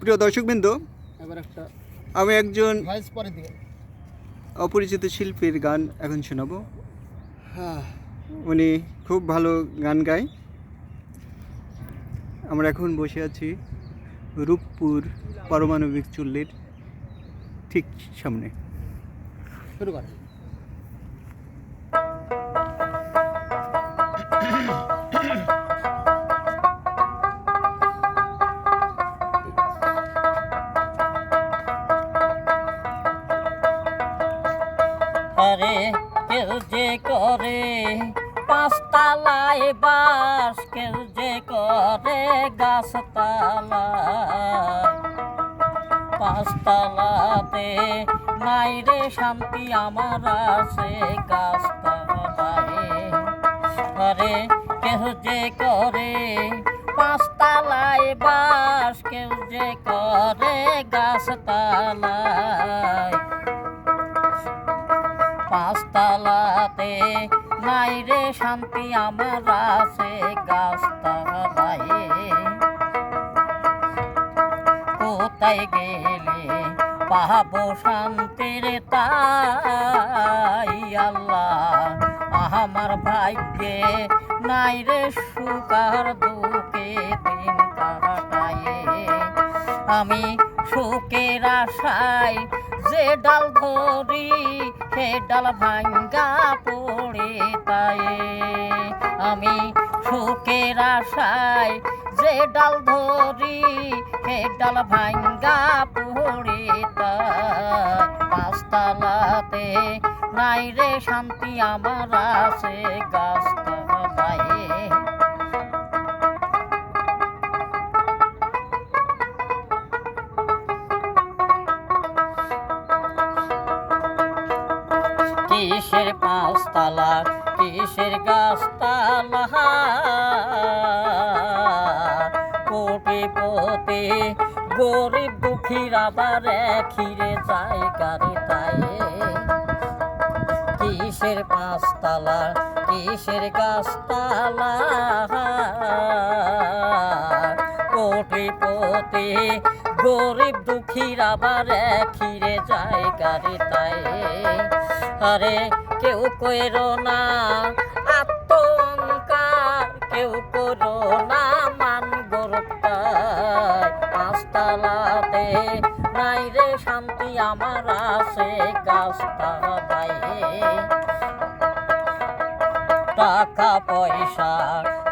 প্রিয় দর্শকবৃন্দ, আমি একজন অপরিচিত শিল্পীর গান এখন শোনাবো। উনি খুব ভালো গান গায়। আমরা এখন বসে আছি রূপপুর পারমাণবিক চুল্লির ঠিক সামনে। শুরু করেন। আরে কেউ যে করে পাঁচতলায় বাস, কেউ যে করে গাছতলায়। পাঁচতলাতে নাই রে শান্তি, আমার আছে গাছতলায়। আরে কেউ যে করে পাঁচতলায় বাস, কেউ যে করে গাছতলায়। পাঁচতলাতে নাই রে শান্তি, আমার আছে গাছতলায়। কোথায় গেলে পাবো শান্তির তাই আল্লাহ আমার ভাগ্যে নাই রে সুখার দুঃখে দিন কাটায়। আমি সুখের আশায় যে ডাল ধরি, সে ডাল ভাঙ্গা পড়ে তাই। আমি সুখের আশায় যে ডাল ধরি, সে ডাল ভাঙ্গা পড়ে তাই। পাঁচতলাতে নাই রে শান্তি, আমার আছে গাছতলায়। কিসের পাঁচতলা, কিসের গাছতলা, কোটিপতি গরিব দুঃখীর আবার খিরে যায় গাড়ি তাই। কিসের পাঁচতলা, কিসের গাছতলা, কোটিপতি গরিব দুঃখীর আবার খিরে যায় গাড়ি তাই। আরে কেউ কইরো না আত্মঅহংকার, কেউ করো না মান গর্বটাই। পাঁচতলাতে নাই রে শান্তি, আমার আছে গাছতলায়। টাকা পয়সা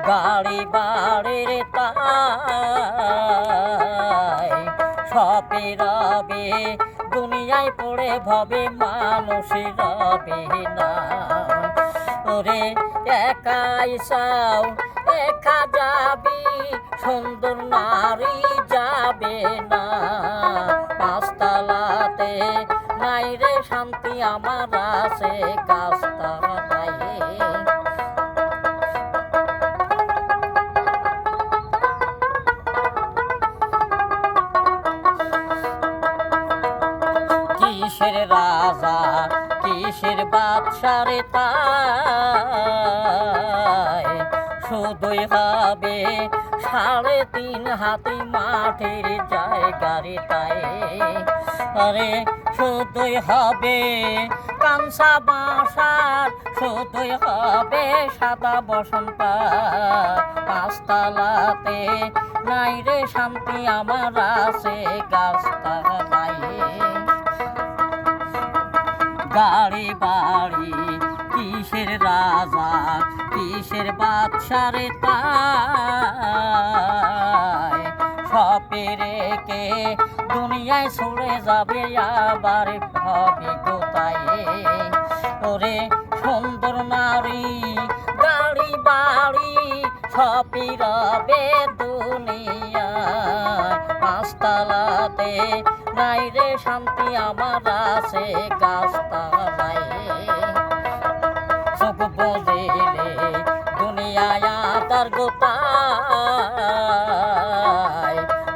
গাড়ি বাড়ির তাই সপে রবে দুনিয়ায় পড়ে ভবে, মানুষই রবে না। ওরে একাই চাও একা যাবি, সুন্দর নারী যাবে না। পাঁচতলাতে নাই রে শান্তি, আমার আছে গাছতলায়। কিসের রাজা, কিসের বাদশারে তাই শুধুই হবে 3.5 হাতি মাটির জায়গারে তাই। আরে শুধুই হবে কাঁচা বাসার, শুধুই হবে সাদা বসন্ত। পাঁচতলাতে নাই রে শান্তি, আমার আছে গাছতলায়। গাড়ি বাড়ি কিসের রাজা, কিসের বাদশারে তাই সপে রেখে দুনিয়ায় ছুড়ে যাবে, আবার ভাবে কোথায়। ওরে সুন্দর নারী গাড়ি বাড়ি সপি রবে দুনিয়ায়। পাঁচতলাতে নাই রে শান্তি, আমার আছে গাছতলায়। চোখ বুঝিলে দুনিয়ায় তার গোতায়।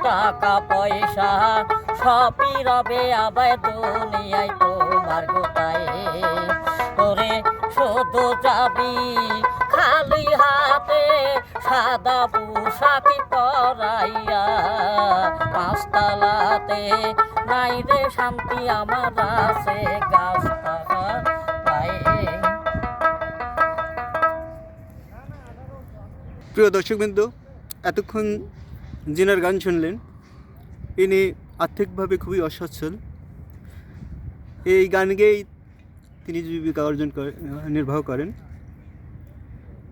টাকা পয়সা সবই রবে আবার দুনিয়ায় তোমার গোতায়। ওরে শুধু যাবি খালি হাতে সাদা পোশাক পরাইয়া পাঁচতলাতে নাই রে শান্তি আমার আছে গাছতলায়। প্রিয় দর্শকবৃন্দ, এতক্ষণ যিনার গান শুনলেন ইনি আর্থিকভাবে খুবই অসচ্ছল। এই গান গেয়েই তিনি জীবিকা অর্জন নির্বাহ করেন।